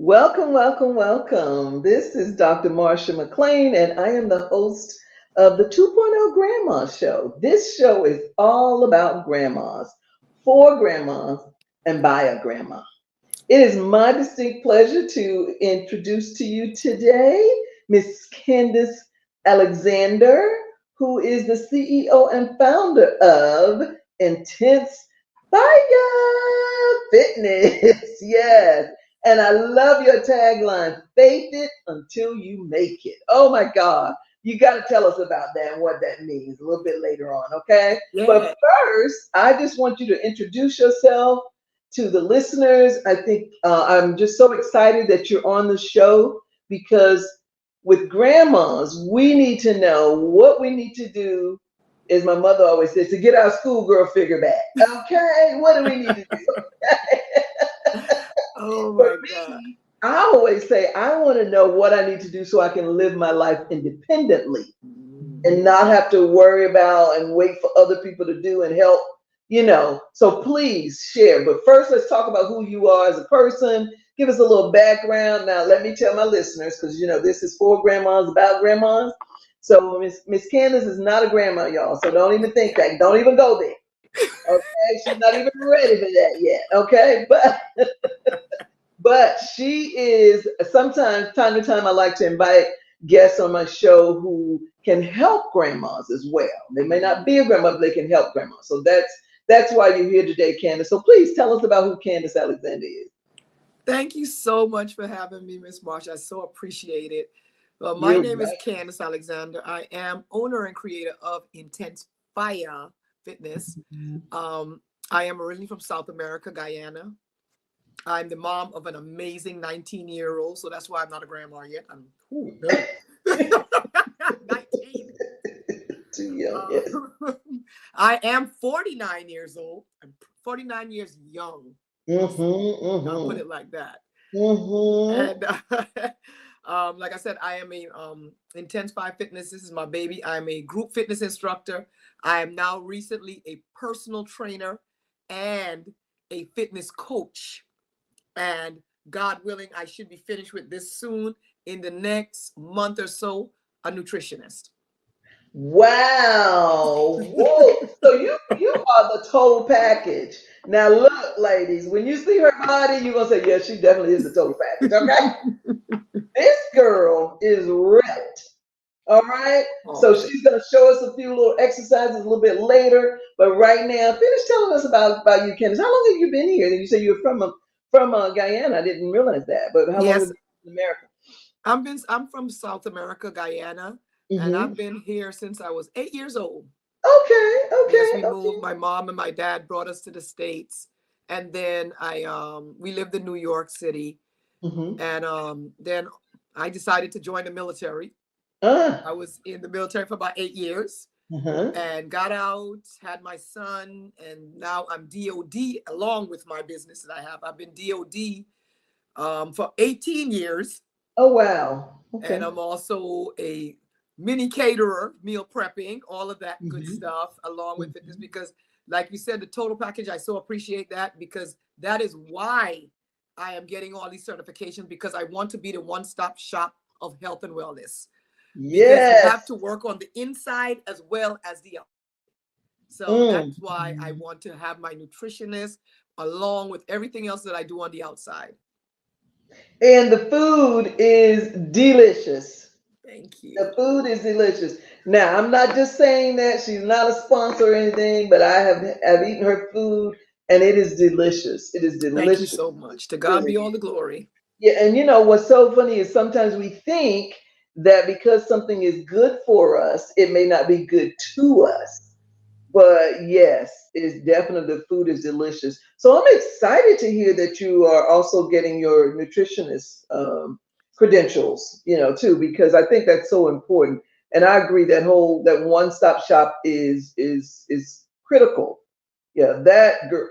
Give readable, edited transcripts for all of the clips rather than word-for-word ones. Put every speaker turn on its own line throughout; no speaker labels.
Welcome, welcome, welcome. This is Dr. Marsha McLean, and I am the host of the 2.0 Grandma Show. This show is all about grandmas, for grandmas, and by a grandma. It is my distinct pleasure to introduce to you today Miss Candace Alexander, who is the CEO and founder of Intense Fire Fitness. Yes. And I love your tagline, faith it until you make it. Oh my God. You got to tell us about that and what that means a little bit later on, okay?
Yeah.
But first, I just want you to introduce yourself to the listeners. I think I'm just so excited that you're on the show because with grandmas, we need to know what we need to do, as my mother always says, to get our schoolgirl figure back. Okay, what do we need to do?
Oh
For
my God.
me, I always say I want to know what I need to do so I can live my life independently and
Mhm.
not have to worry about and wait for other people to do and help. So please share. But first, let's talk about who you are as a person. Give us a little background. Now, let me tell my listeners, because this is for grandmas, about grandmas. So Miss Candace is not a grandma, y'all. So don't even think that. Don't even go there. Okay, she's not even ready for that yet. Okay, but she is sometimes, time to time, I like to invite guests on my show who can help grandmas as well. They may not be a grandma, but they can help grandmas. So that's why you're here today, Candace. So please tell us about who Candace Alexander is.
Thank you so much for having me, Miss Marsha. I so appreciate it. Well, my
You're
name is
right.
Candace Alexander. I am owner and creator of Intense Fire Fitness. Um, I am originally from South America, Guyana. I'm the mom of an amazing 19-year-old, so that's why I'm not a grandma yet. I'm no. 19.
Too young, yes.
I am 49 years old. I'm 49 years young. I'll put
Mm-hmm,
it like that.
mm-hmm,
And like I said, I am a Intense Five Fitness. This is my baby. I'm a group fitness instructor. I am now recently a personal trainer and a fitness coach. And God willing, I should be finished with this soon. In the next month or so, a nutritionist.
Wow. Woo. So you are the total package. Now look, ladies, when you see her body, you're gonna say, yeah, she definitely is the total package. Okay. This girl is ripped. All right. So
Oh,
she's gonna show us a few little exercises a little bit later. But right now, finish telling us about you, Candace. How long have you been here? You say you're from Guyana. I didn't realize that. But how long have
yes.
you been in America?
I'm from South America, Guyana, and
Mm-hmm.
I've been here since I was 8 years old.
Okay.
Yes,
Okay.
we moved.
Okay.
My mom and my dad brought us to the States, and then I we lived in New York City,
Mm-hmm.
and then I decided to join the military. I
Ah.
was in the military for about 8 years
Uh-huh.
and got out, had my son, and now I'm DOD along with my business that I have. I've been DOD for 18 years,
Oh wow.
and
Okay.
I'm also a mini caterer, meal prepping, all of that good
Mm-hmm.
stuff, along with fitness.
Mm-hmm.
Because, like you said, the total package, I so appreciate that because that is why I am getting all these certifications because I want to be the one stop shop of health and wellness. Because you have
Yes.
to work on the inside as well as the outside. So
Mm.
that's why I want to have my nutritionist along with everything else that I do on the outside.
And the food is delicious.
Thank you.
The food is delicious. Now, I'm not just saying that she's not a sponsor or anything, but I've eaten her food and it is delicious. It is
Thank you
delicious.
so much. To
It
God
really
be all
is.
the glory.
Yeah, and what's so funny is sometimes we think that because something is good for us, it may not be good to us. But yes, it's definitely the food is delicious. So I'm excited to hear that you are also getting your nutritionist credentials, too, because I think that's so important. And I agree that one stop shop is critical. Yeah, that girl,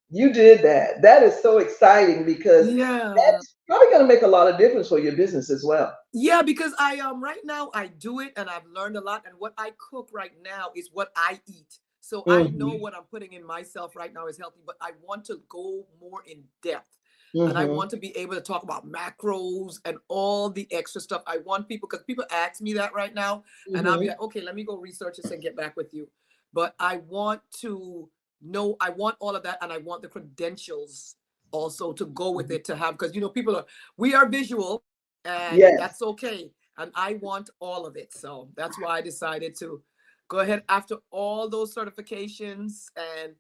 you did that. That is so exciting because
Yeah.
that's probably going to make a lot of difference for your business as well.
Yeah, because I right now I do it and I've learned a lot. And what I cook right now is what I eat. So I know
Hmm.
what I'm putting in myself right now is healthy, but I want to go more in depth. And I
Mm-hmm.
want to be able to talk about macros and all the extra stuff. I want people, because people ask me that right now, and I'll be
Mm-hmm.
like, okay, let me go research this and get back with you. But I want to know, I want all of that, and I want the credentials also to go with it, to have, because people are, we are visual, and
Yes.
that's okay. And I want all of it. So that's why I decided to go ahead after all those certifications. And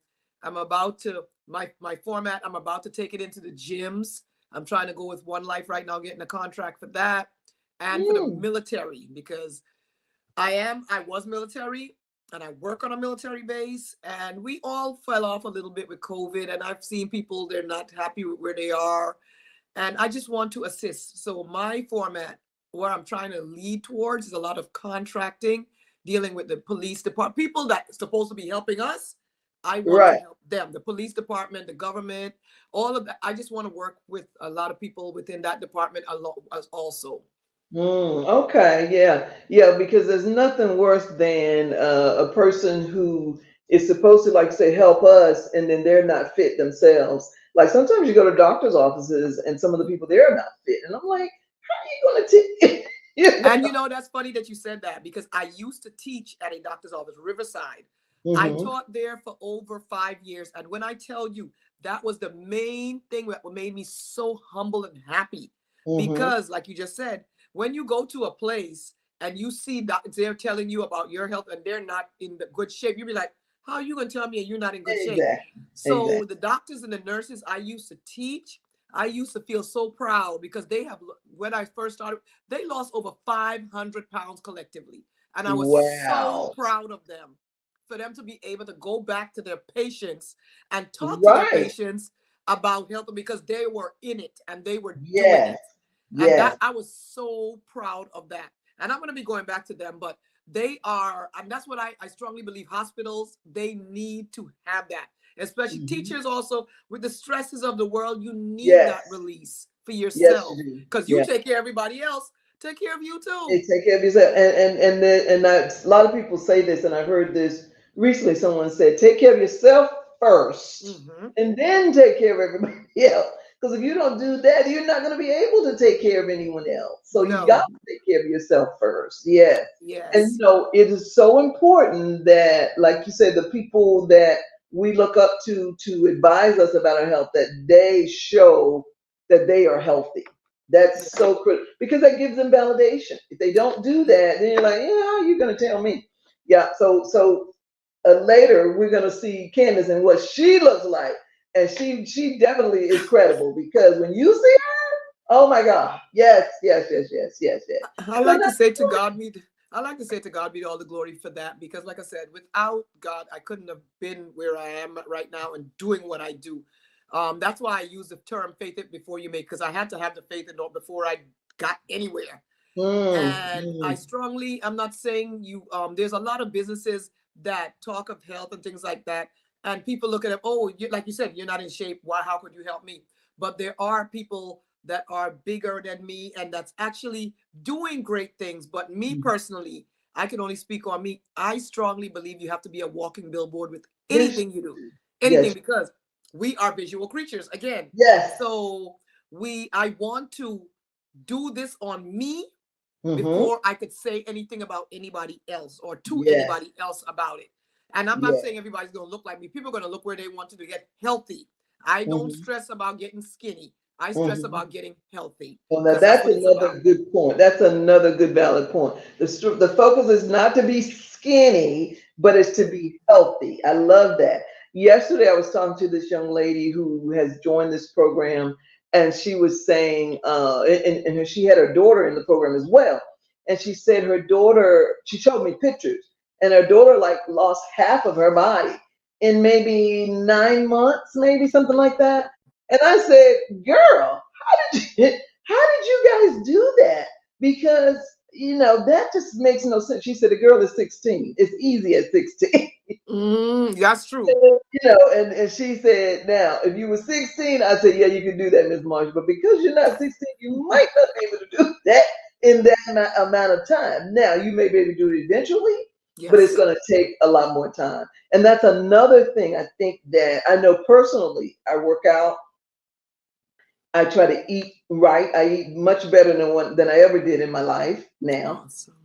I'm about to, my format, I'm about to take it into the gyms. I'm trying to go with One Life right now, getting a contract for that, and for the
Mm.
military, because I was military, and I work on a military base, and we all fell off a little bit with COVID, and I've seen people, they're not happy with where they are, and I just want to assist. So my format, where I'm trying to lead towards, is a lot of contracting, dealing with the police department, people that are supposed to be helping us. I want to
Right.
help them, the police department, the government, all of that. I just want to work with a lot of people within that department a lot also.
Okay, yeah, yeah, because there's nothing worse than a person who is supposed to, like, say, help us, and then they're not fit themselves. Like sometimes you go to doctor's offices, and some of the people there are not fit, and I'm like, how are you going to teach? you know?
And that's funny that you said that, because I used to teach at a doctor's office, Riverside. I
Mm-hmm.
taught there for over 5 years. And when I tell you, that was the main thing that made me so humble and happy.
Mm-hmm.
Because, like you just said, when you go to a place and you see doctors, they're telling you about your health and they're not in the good shape, you'll be like, how are you going to tell me you're not in good shape?
Exactly.
So
Exactly.
the doctors and the nurses I used to teach, I used to feel so proud, because they have, when I first started, they lost over 500 pounds collectively. And I was so
Wow.
proud of them, for them to be able to go back to their patients and talk to their
Right.
patients about health, because they were in it and they were doing
Yes.
it. And that,
Yes.
I was so proud of that. And I'm going to be going back to them, but they are, and that's what I strongly believe, hospitals, they need to have that. Especially
Mhm.
teachers also, with the stresses of the world, you need
Yes.
that release for
Yes, you
yourself,
do.
because you
Yeah.
take care of everybody else, take care of you too.
Hey, take care of yourself. A lot of people say this, and I heard this recently. Someone said, "Take care of yourself first,
Hmm.
and then take care of everybody else." Because if you don't do that, you're not going to be able to take care of anyone else. So you got
No.
to take care of yourself first. Yes, and
Yes.
it is so important that, like you said, the people that we look up to advise us about our health, that they show that they are healthy. That's
Yeah.
so critical because that gives them validation. If they don't do that, then you're like, yeah, how are you going to tell me? Yeah. So later we're going to see Candace and what she looks like, and she definitely is credible because when you see her, oh my God, yes, yes, yes, yes, yes, yes.
I
So
like to
that's
say to God be I like to say to God be all the glory for that, because like I said, without God, I couldn't have been where I am right now and doing what I do. That's why I use the term faith it before you make, because I had to have the faith in it before I got anywhere. And I
mm.
strongly, I'm not saying you, there's a lot of businesses that talk of health and things like that. And people look at it, oh, like you said, you're not in shape. Why, how could you help me? But there are people that are bigger than me and that's actually doing great things. But me personally, I can only speak on me. I strongly believe you have to be a walking billboard with
Yes,
anything you do, anything,
yes,
because we are visual creatures again.
yes.
So I want to do this on me
Mm-hmm.
before I could say anything about anybody else or to
Yes,
anybody else about it. And I'm not
yes.
saying everybody's going to look like me. People are going to look where they want to get healthy. I don't
Mm-hmm.
stress about getting skinny. I stress
Mm-hmm.
about getting healthy,
Well, now
because that's
that's
what it's
another
about.
good point. That's another good valid point. The focus is not to be skinny, but it's to be healthy. I love that. Yesterday, I was talking to this young lady who has joined this program, and she was saying, and she had her daughter in the program as well. And she said her daughter, she showed me pictures, and her daughter like lost half of her body in maybe 9 months, maybe something like that. And I said, girl, how did you guys do that? Because that just makes no sense. She said a girl is 16. It's easy at 16.
That's true.
And she said, now, if you were 16, I said, yeah, you can do that, Miss Marsh. But because you're not 16, you might not be able to do that in that amount of time. Now, you may be able to do it eventually, but it's
Yes.
going to take a lot more time. And that's another thing I think that I know personally. I work out I try to eat right. I eat much better than I ever did in my life now.
Awesome.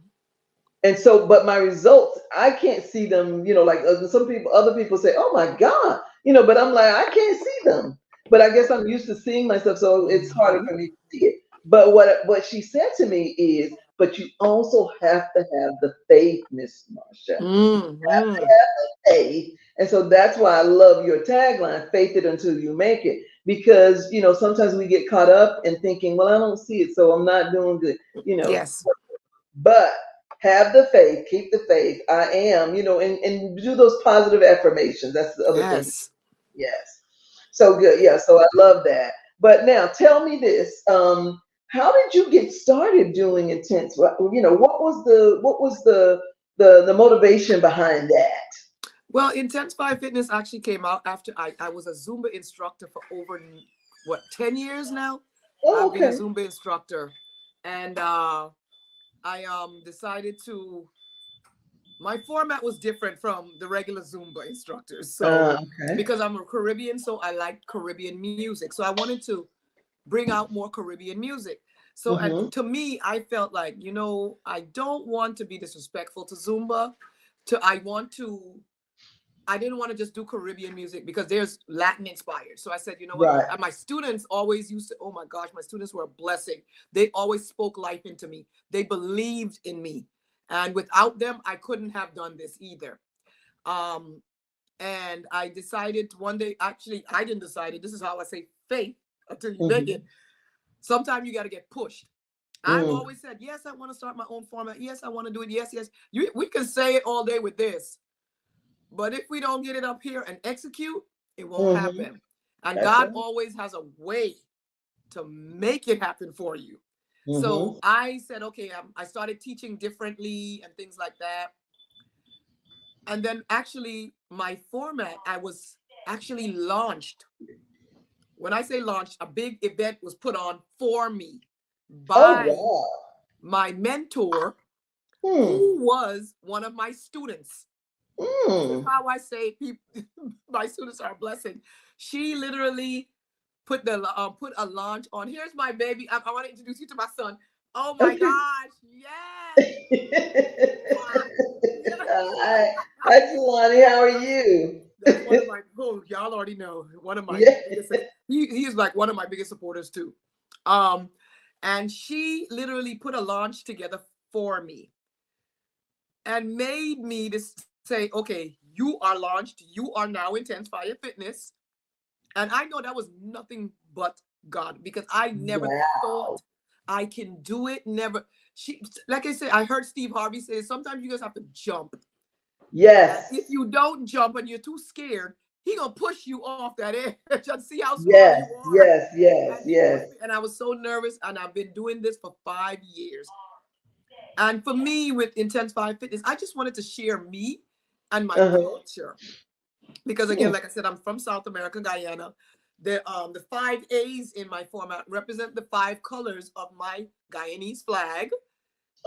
And so, but my results, I can't see them, like other people say, oh my God, but I'm like, I can't see them. But I guess I'm used to seeing myself, so it's harder
Mhm.
for me to see it. But what she said to me is, but you also have to have the faith, Miss Marsha.
Mhm.
Faith. And so that's why I love your tagline, faith it until you make it. Because, sometimes we get caught up in thinking, well, I don't see it, so I'm not doing good, you know.
Yes.
But have the faith, keep the faith. I am, and do those positive affirmations. That's the other thing.
Yes.
Yes. So good. Yeah. So I love that. But now tell me this. How did you get started doing intense? What was the motivation behind that?
Well, Intensify Fitness actually came out after I was a Zumba instructor for over, what, 10 years now?
Oh,
I've been a
okay.
Zumba instructor. And I decided to, my format was different from the regular Zumba instructors. So,
Okay.
because I'm a Caribbean, so I like Caribbean music. So I wanted to bring out more Caribbean music. So, and
Mm-hmm.
to me, I felt like, I don't want to be disrespectful to Zumba. I didn't want to just do Caribbean music because there's Latin inspired. So I said, you know what?
Right.
And my students always used to, oh my gosh, my students were a blessing. They always spoke life into me. They believed in me. And without them, I couldn't have done this either. Um, and I decided one day, actually, I didn't decide it. This is how I say faith until you make
Mm-hmm.
it. Sometimes you got to get pushed. I've
Mm.
always said, yes, I want to start my own format. Yes, I want to do it. Yes, yes. We can say it all day with this. But if we don't get it up here and execute, it won't
Mm-hmm.
happen. And
That's
God
right.
always has a way to make it happen for you. So
Mm-hmm.
I said, okay, I started teaching differently and things like that. And then actually, my format, I was actually launched. When I say launched, a big event was put on for me
Oh
by
wow.
my mentor,
Hmm.
who was one of my students. This is
Mm.
how I say people, my students are a blessing. She literally put a launch on. Here's my baby. I want to introduce you to my son. Oh my
Okay.
gosh! Yes.
Hi, hi, Talani. How are you?
That's one of my. Oh, y'all already know one of my
Yeah.
biggest. He is like one of my biggest supporters too. Um, and she literally put a launch together for me and made me to say, okay, you are launched. You are now Intense Fire Fitness. And I know that was nothing but God because I never
Wow.
thought I can do it. Never. She, like I said, I heard Steve Harvey say sometimes you just have to jump. And
Yes.
if you don't jump and you're too scared, he gonna push you off that edge and see how strong
Yes.
you are.
Yes. Yes.
And he
Yes.
pushed me, and I was so nervous. And I've been doing this for 5 years. And for me, with Intense Fire Fitness, I just wanted to share me and my
Uh-huh.
culture because again,
Hmm.
like I said, I'm from South America, Guyana. The 5 A's in my format represent the 5 colors of my Guyanese flag,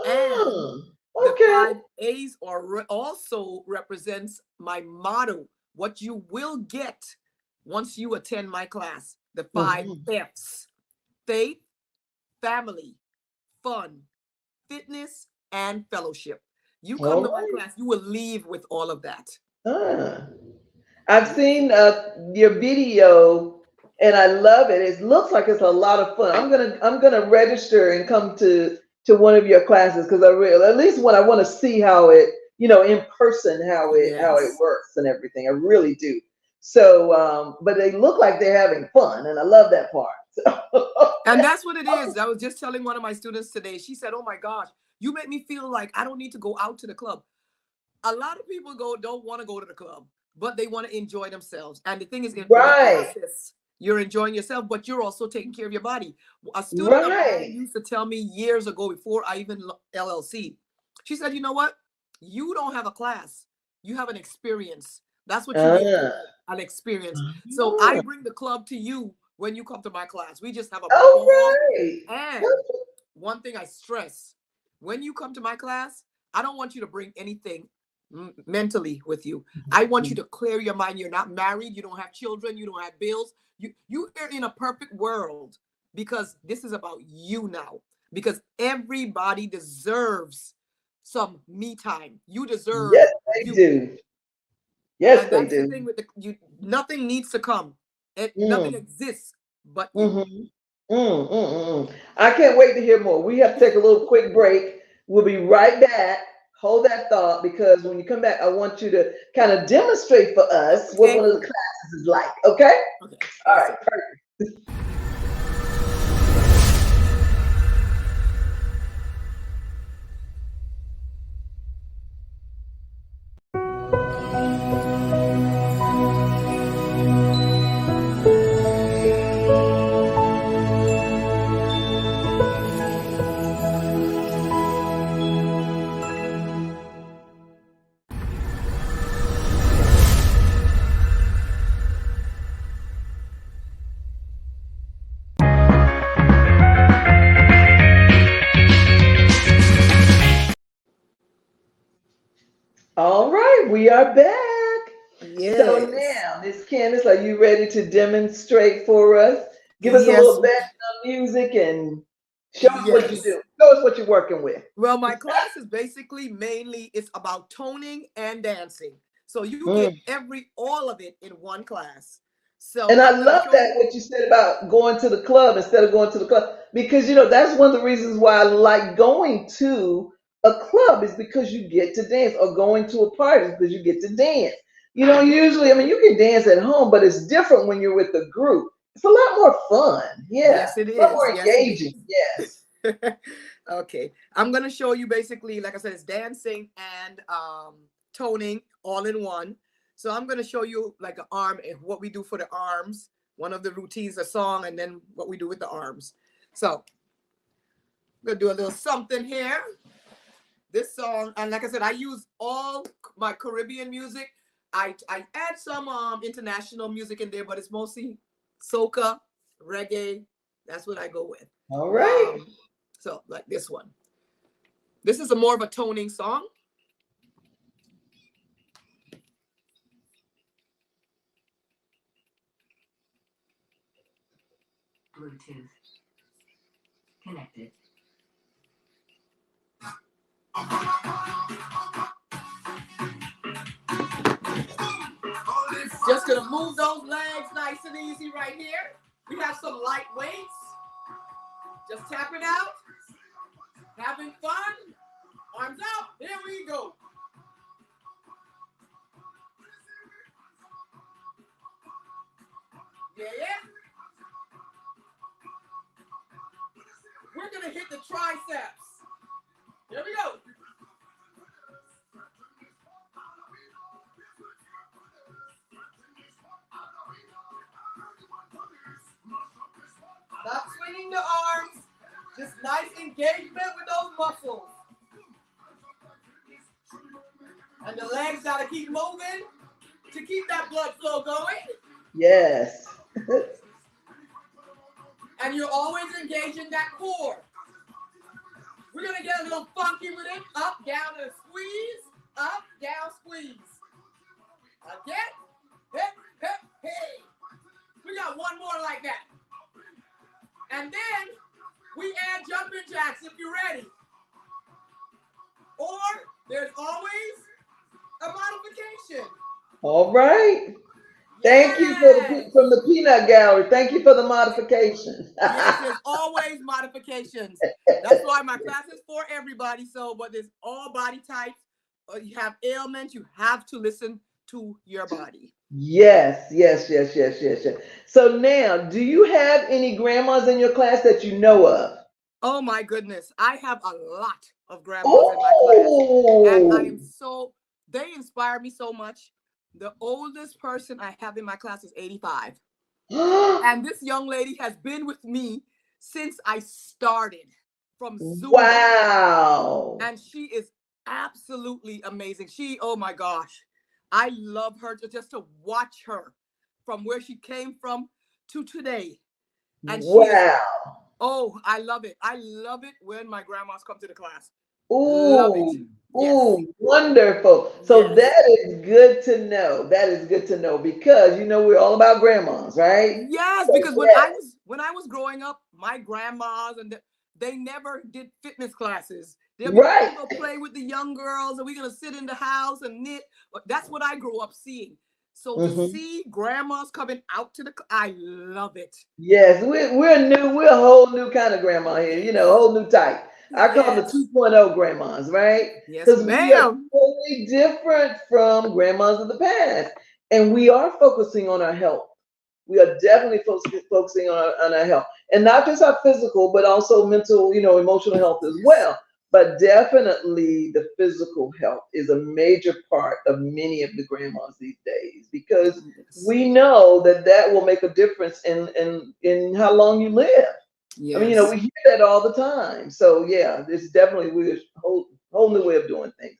and
Oh,
the
okay.
5 A's are also represents my motto: what you will get once you attend my class. The five
Hmm.
F's: faith, family, fun, fitness, and fellowship. You come
All
to my
right.
class, you will leave with all of that.
Ah. I've seen your video and I love it. It looks like it's a lot of fun. I'm gonna register and come to one of your classes because I really at least when I want to see how it in person how it
Yes.
works and everything. I really do. So but they look like they're having fun and I love that part.
And that's what it is. I was just telling one of my students today. She said, "Oh my gosh, you make me feel like I don't need to go out to the club." A lot of people don't want to go to the club, but they want to enjoy themselves. And the thing is, in the
Right.
process, you're enjoying yourself, but you're also taking care of your body. A student of mine
Right.
used to tell me years ago, before I even LLC, she said, "You know what? You don't have a class. You have an experience. That's what you enjoy,
Uh,
an experience. So I
uh,
bring the club to you when you come to my class. We just have a
all
ball.
right.
And one thing I stress, when you come to my class, I don't want you to bring anything mentally with you. I want you to clear your mind. You're not married. You don't have children. You don't have bills. You are in a perfect world. because this is about you now. Because everybody deserves some me time. You deserve.
Yes, they do. Yes,
And
they
that's the
do.
thing with nothing needs to come. Nothing
Mm.
exists but you.
Mm-hmm. I can't wait to hear more. We have to take a little quick break. We'll be right back. Hold that thought, because when you come back, I want you to kind of demonstrate for us what
Okay.
one of the classes is like. Okay?
Okay.
All
One
right.
second.
Perfect. All right, we are back. So
Yes.
now, Miss Candace, are you ready to demonstrate for us? Give us a
Yes.
little background music and show us what you
Yes.
do. Show us what you're working with.
Well, my class is basically mainly it's about toning and dancing. So you get
Mm.
all of it in one class. So
And I
I'm gonna
love
show
that
you.
what you said about going to the club instead of going to the club, because that's one of the reasons why I like going to a club, is because you get to dance, or going to a party because you get to dance. Usually, I mean, you can dance at home, but it's different when you're with a group. It's a lot more fun. Yeah,
Yes, it
a lot
is.
more
Yes, it
engaging.
is.
Yes.
Okay, I'm gonna show you basically, like I said, it's dancing and toning all in one. So I'm gonna show you like an arm, what we do for the arms. One of the routines, a song, and then what we do with the arms. So I'm gonna do a little something here. This song, and like I said, I use all my Caribbean music. I add some international music in there, but it's mostly soca, reggae. That's what I go with.
All right.
So like this one. This is a more of a toning song. Bluetooth connected. Just gonna move those legs nice and easy right here. We have some light weights. Just tap it out. Having fun. Arms out. Here we go. Yeah. We're gonna hit the triceps. Here we go. Not swinging the arms. Just nice engagement with those muscles. And the legs gotta keep moving to keep that blood flow going.
Yes.
And you're always engaging that core. We're gonna get a little funky with it. Up, down, and squeeze. Up, down, squeeze. Again. Hip, hip, hey. We got one more like that. And then we add jumping jacks if you're ready. Or there's always a modification.
All right.
Yes.
Thank you from the peanut gallery. Thank you for the modification.
Yes, there's always modifications. That's why my class is for everybody. So, but there's all body types. You have ailments, you have to listen to your body.
Yes. So now, do you have any grandmas in your class that you know of?
Oh my goodness. I have a lot of grandmas in my class. And I am they inspire me so much. The oldest person I have in my class is 85. And this young lady has been with me since I started from Zumba.
Wow.
And she is absolutely amazing. Oh my gosh. I love her just to watch her from where she came from to today. And
wow.
Oh, I love it. I love it when my grandmas come to the class. Love it.
Ooh.
Yes.
Oh, wonderful. So
Yes.
that is good to know. That is good to know because we're all about grandmas, right?
Yes,
So
because
yes,
when I was growing up, my grandmas they never did fitness classes. They'll be
right.
to go play with the young girls, and we're gonna sit in the house and knit. But that's what I grew up seeing. So to
Hmm.
see grandmas coming out to I love it.
Yes, we're a whole new kind of grandma here, a
Yes.
whole new type. I call them the
Yes.
2.0 grandmas, right?
Yes,
Because we are
ma'am.
totally different from grandmas of the past. And we are focusing on our health. We are definitely focusing on our health. And not just our physical, but also mental, emotional health as
Yes.
well. But definitely the physical health is a major part of many of the grandmas these days because
Yes.
we know that that will make a difference in how long you live. I mean,
Yes.
we hear that all the time. So yeah, it's definitely we're whole new way of doing things.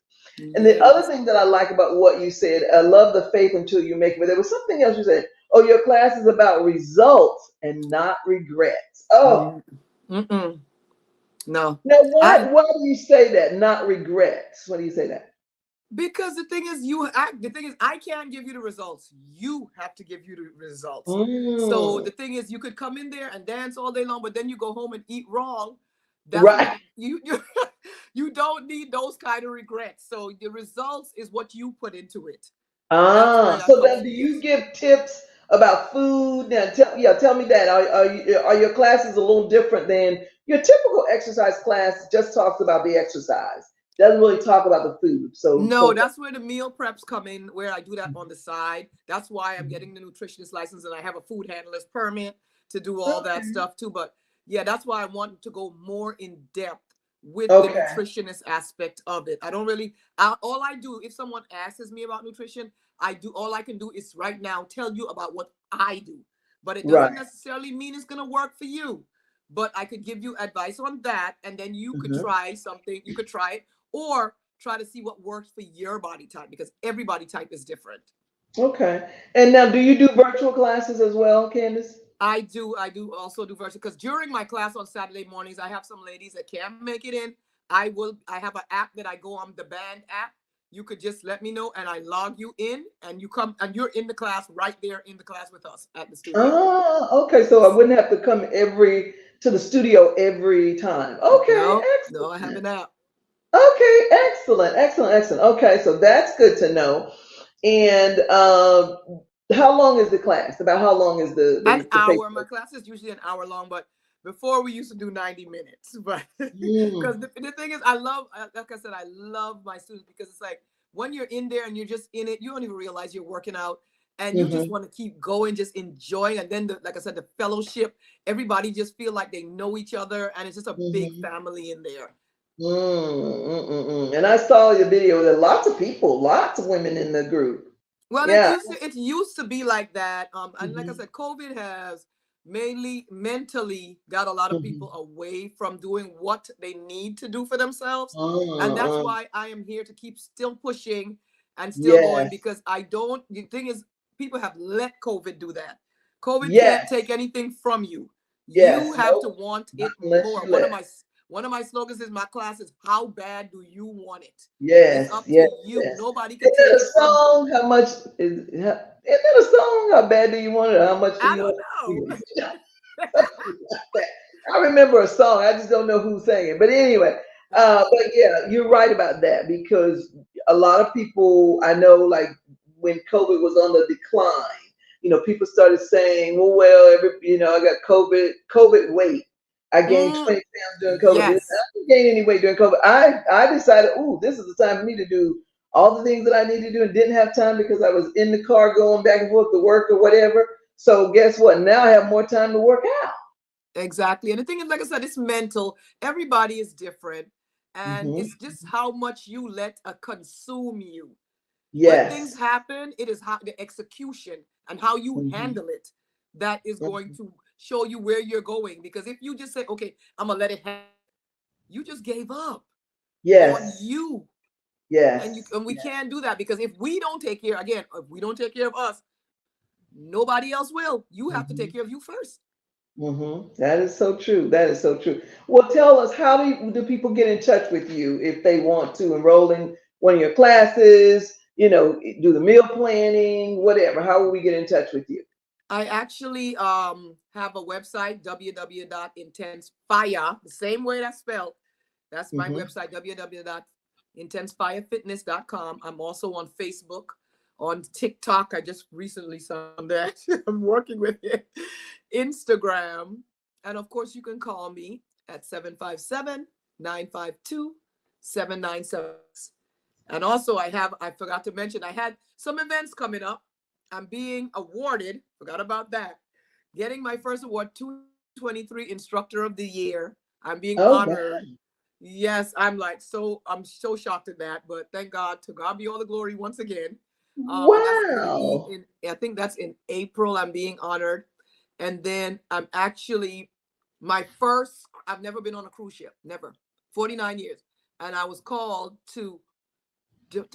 And the other
Yes.
thing that I like about what you said, I love the faith until you make it. But there was something else you said. Oh, your class is about results and not regrets. Oh,
Yeah. Mm-mm. No.
now
I
why do you say that? Not regrets. Why do you say that?
Because the thing is I can't give you the results. You have to give you the results. So
Mm,
the thing is you could come in there and dance all day long, but then you go home and eat wrong. That's when
right.
you you don't need those kind of regrets. So the results is what you put into it. That's where that
So
comes
then,
from.
do you
Yes.
give tips about food? Now, tell me that. Are your classes a little different than your typical exercise class? Just talks about the exercise, doesn't really talk about the food.
No, that's where the meal preps come in, where I do that on the side. That's why I'm
Mhm.
getting the nutritionist license and I have a food handler's permit to do all that
Okay.
stuff too. But yeah, that's why I want to go more in depth with the
Okay.
nutritionist aspect of it. I don't really, all I do, if someone asks me about nutrition, all I can do is right now tell you about what I do. But it doesn't
Right.
necessarily mean it's going to work for you. But I could give you advice on that. And then you could
Mhm.
try something, you could try it. Or try to see what works for your body type because every body type is different.
Okay. And now, do you do virtual classes as well, Candace?
I do also do virtual because during my class on Saturday mornings, I have some ladies that can't make it in. I have an app that I go on, the band app. You could just let me know and I log you in and you come and you're in the class right there in the class with us at the studio.
Okay. So I
Yes.
wouldn't have to come to the studio every time. Okay.
No, no, I have
Excellent.
an app.
Okay, excellent, excellent, excellent. Okay, so that's good to know. And how long is the class? About how long is
An
the
hour. My
paper?
class is usually an hour long, but before we used to do 90 minutes. But
Mm,
because the thing is, like I said, I love my students because it's like when you're in there and you're just in it, you don't even realize you're working out and you just
hmm.
want to keep going, just enjoying. And then, like I said, the fellowship, everybody just feel like they know each other and it's just a big
Hmm.
family in there.
And I saw your video. There are lots of people, lots of women in the group.
Well,
Yeah.
it used to be like that. And like I
Hmm.
said, COVID has mainly mentally got a lot of
Hmm.
people away from doing what they need to do for themselves. And that's
Uh, uh,
why I am here to keep still pushing and still going
yes.
because the thing is, people have let COVID do that. COVID can't
Yes.
take anything from you. You
Yes.
have to
Nope.
want
Not
it
unless
more.
you let.
One of my slogans in my class is how bad do you want it? It's
Yes.
up to
Yes.
you.
Yes.
Nobody could
Isn't that
take
a
it from you.
song? Isn't that a song? How bad do you want it? How much do
I
you
don't
want
know.
it? I remember a song. I just don't know who sang it. But anyway, but yeah, you're right about that because a lot of people I know, like when COVID was on the decline, people started saying, I got COVID weight. I gained
Mm,
20 pounds during COVID. I
yes,
didn't gain any weight during COVID. I decided, this is the time for me to do all the things that I need to do and didn't have time because I was in the car going back and forth to work or whatever. So guess what? Now I have more time to work out.
exactly. And the thing is, like I said, it's mental. Everybody is different. And
Hmm.
it's just how much you let consume you. When things
Yes.
happen, it is how the execution and how you
Hmm.
handle it that is going
Hmm.
to show you where you're going. Because if you just say, okay, I'm going to let it happen, you just gave up on
Yes.
you.
Yes.
And we can't do that because if we don't take care, again, if we don't take care of us, nobody else will. You have to take
Hmm.
care of you first.
That is so true. That is so true. Well, tell us, how do people get in touch with you if they want to enroll in one of your classes, do the meal planning, whatever? How will we get in touch with you?
I actually have a website, www.intensefire, the same way that's spelled. That's my
Hmm.
website, www.intensefirefitness.com. I'm also on Facebook, on TikTok. I just recently saw that. I'm working with it. Instagram. And of course, you can call me at 757-952-7976. And also, I forgot to mention, I had some events coming up. I'm being awarded, forgot about that, getting my first award, 2023 Instructor of the Year. I'm being
Oh, wow.
honored. Yes, I'm so shocked at that, but thank God, to God be all the glory once again. And that's going to be
Wow.
I think that's in April. I'm being honored. And then I'm actually, I've never been on a cruise ship, never, 49 years. And I was called to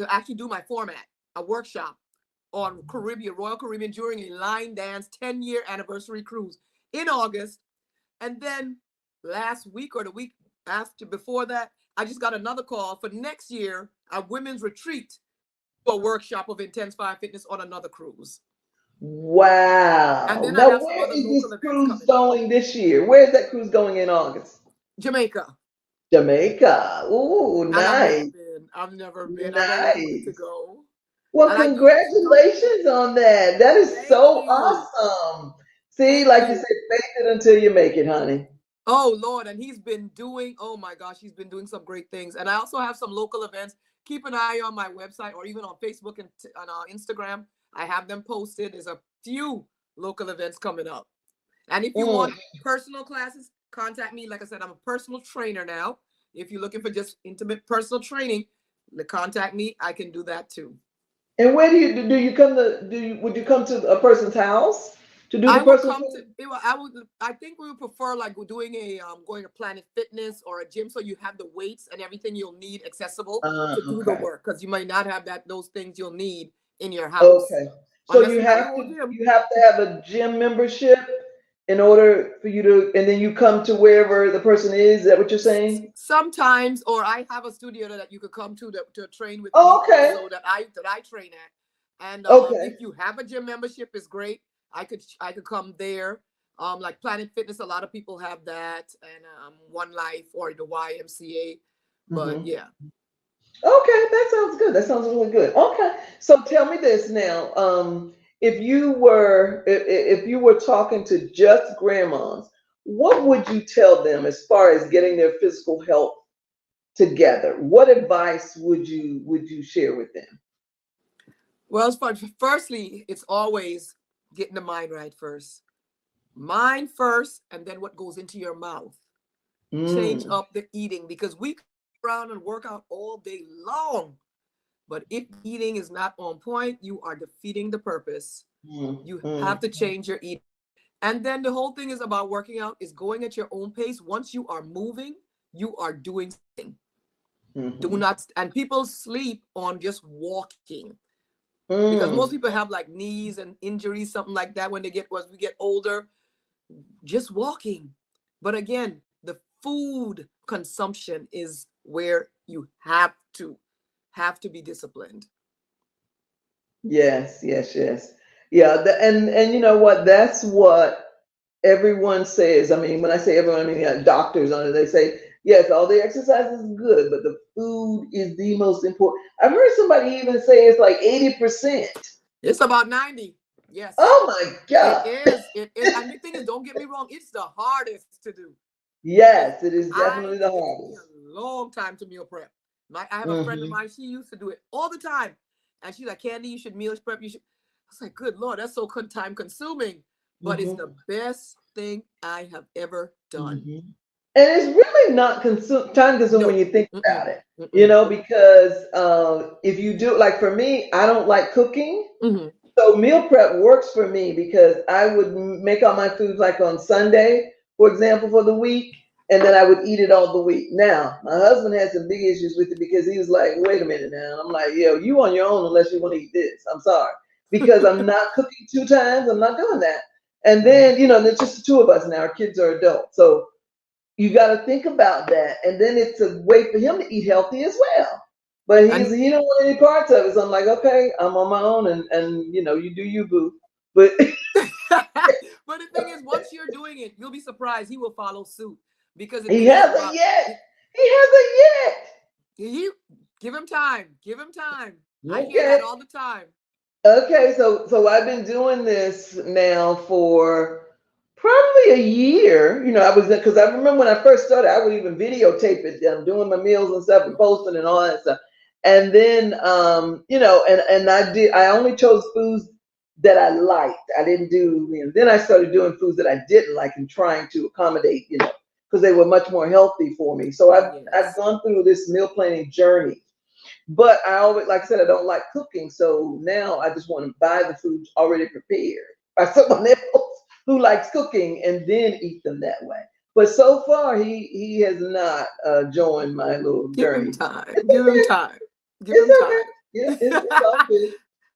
actually do my format, a workshop on Royal Caribbean during a line dance 10-year anniversary cruise in August. And then last week or the week before that, I just got another call for next year, a women's retreat, a workshop of Intense Fire Fitness on another cruise. And
Wow.
then I
Now,
have some
where
other
is this
local events
cruise
coming up.
going this year? Where is that cruise going in August?
Jamaica.
Jamaica. Ooh,
And I've never
nice.
been. I've never been. I've always wanted to
Nice.
go.
Well,
And I do some,
congratulations on that. That is
thank
so
you.
awesome. See,
Thank
like you
you.
said, fake it until you make it, honey.
Oh Lord, and he's been doing, oh my gosh, he's been doing some great things. And I also have some local events. Keep an eye on my website or even on Facebook and on Instagram. I have them posted. There's a few local events coming up. And if you
Mm.
want personal classes, contact me. Like I said, I'm a personal trainer now. If you're looking for just intimate personal training, contact me. I can do that too.
And where do you come to would you come to a person's house to do the
I will
personal
come to
training?
it. I would. I think we would prefer like we're doing a going to Planet Fitness or a gym, so you have the weights and everything you'll need accessible to do the
Okay.
work. Because you might not have those things you'll need in your house
Okay. So
unless you have your own gym.
you have to have a gym membership in order for you to, and then you come to wherever the person is. Is that what you're saying?
Sometimes, or I have a studio that you could come to train with me
Oh, okay.
also that I train at. And
Okay.
if you have a gym membership, is great. I could come there. Like Planet Fitness, a lot of people have that, and One Life or the YMCA. But
Hmm.
yeah,
Okay, that sounds good. That sounds really good. Okay, so tell me this now. If you were talking to just grandmas, what would you tell them as far as getting their physical health together? What advice would you share with them?
well, firstly, it's always getting the mind right first. Mind first, and then what goes into your mouth. Change
Mm,
up the eating because we can go around and work out all day long. But if eating is not on point, you are defeating the purpose.
mm,
You have
mm,
to change your eating. And then the whole thing is about working out is going at your own pace. Once you are moving, you are doing something. Do
mhm,
not, and people sleep on just walking because most
mm.
people have like knees and injuries, something like that as we get older, just walking. But again, the food consumption is where you have to be disciplined.
Yes, yes, yes. Yeah, and you know what? That's what everyone says. I mean, when I say everyone, I mean doctors on it. They say, yes, all the exercise is good, but the food is the most important. I've heard somebody even say it's like 80%.
It's about 90. Yes,
Oh my
it
God.
is. It is. And the thing is, don't get me wrong, it's the hardest to do because
Yes, it is definitely the
it took me
hardest.
a long time to meal prep. I have a friend of
Hmm.
mine, she used to do it all the time. And she's like, Candy, you should meal prep. You should. I was like, good Lord, that's so time consuming. But it's
Hmm.
the best thing I have ever done.
Hmm. And it's really not time consuming when
No.
you think
Mm-mm,
about it,
mm-mm,
because if you do, like for me, I don't like cooking.
mm-hmm.
So meal prep works for me because I would make all my foods like on Sunday, for example, for the week, and then I would eat it all the week. Now, my husband had some big issues with it because he was like, wait a minute now. I'm like, yo, you on your own unless you want to eat this. I'm sorry. Because I'm not cooking 2 times. I'm not doing that. And then, there's just the two of us now. Our kids are adults. So you got to think about that. And then it's a way for him to eat healthy as well. But
And
he don't want any parts of it. So I'm like, okay, I'm on my own, and you do you, boo. But
but the thing is, once you're doing it, you'll be surprised. He will follow suit because the
he
thing is
hasn't
about
yet. He hasn't yet.
he give him time. Give him time. I hear
Okay.
that all the time.
Okay, so I've been doing this now for probably a year. I was because I remember when I first started, I would even videotape it, doing my meals and stuff and posting and all that stuff. And then and I only chose foods that I liked. I didn't do, then I started doing foods that I didn't like and trying to accommodate, because they were much more healthy for me. So I've
Yes.
gone through this meal planning journey. But I always, like I said, I don't like cooking. So now I just want to buy the food already prepared by someone else who likes cooking and then eat them that way. But so far, he has not joined my little
Give him
journey.
time. Give him time. Give
It's
him
okay. Yeah, it's all
time.
good.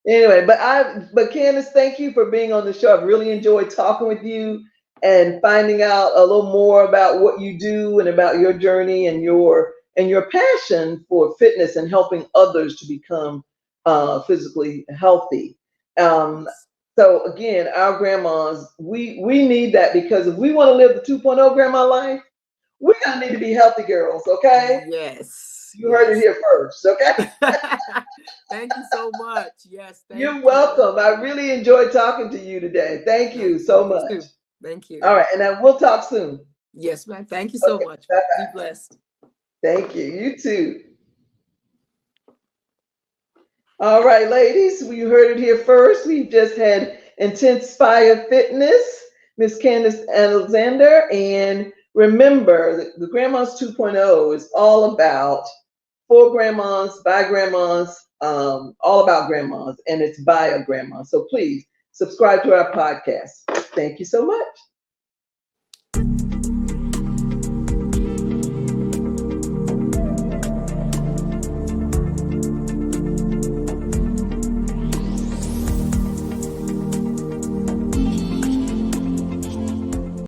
Anyway, but Candace, thank you for being on the show. I've really enjoyed talking with you and finding out a little more about what you do and about your journey and your passion for fitness and helping others to become physically healthy. Um, so again, our grandmas, we need that, because if we want to live the 2.0 grandma life, we're gonna need to be healthy girls. Okay,
Yes.
you heard it
Yes.
here first. Okay.
Thank you so much. Yes. Thank
You're
you.
welcome. I really enjoyed talking to you today. Thank you
Thank you.
so
Me
much.
too. Thank you.
All right, and then we'll talk soon.
Yes, ma'am. Thank you so
Okay.
much. Be
Bye-bye.
blessed.
Thank you. You too. All right, ladies, we heard it here first. We just had Intense Fire Fitness, Miss Candace Alexander. And remember, the Grandmas 2.0 is all about for grandmas, by grandmas, all about grandmas, and it's by a grandma. So please subscribe to our podcast. Thank you so much.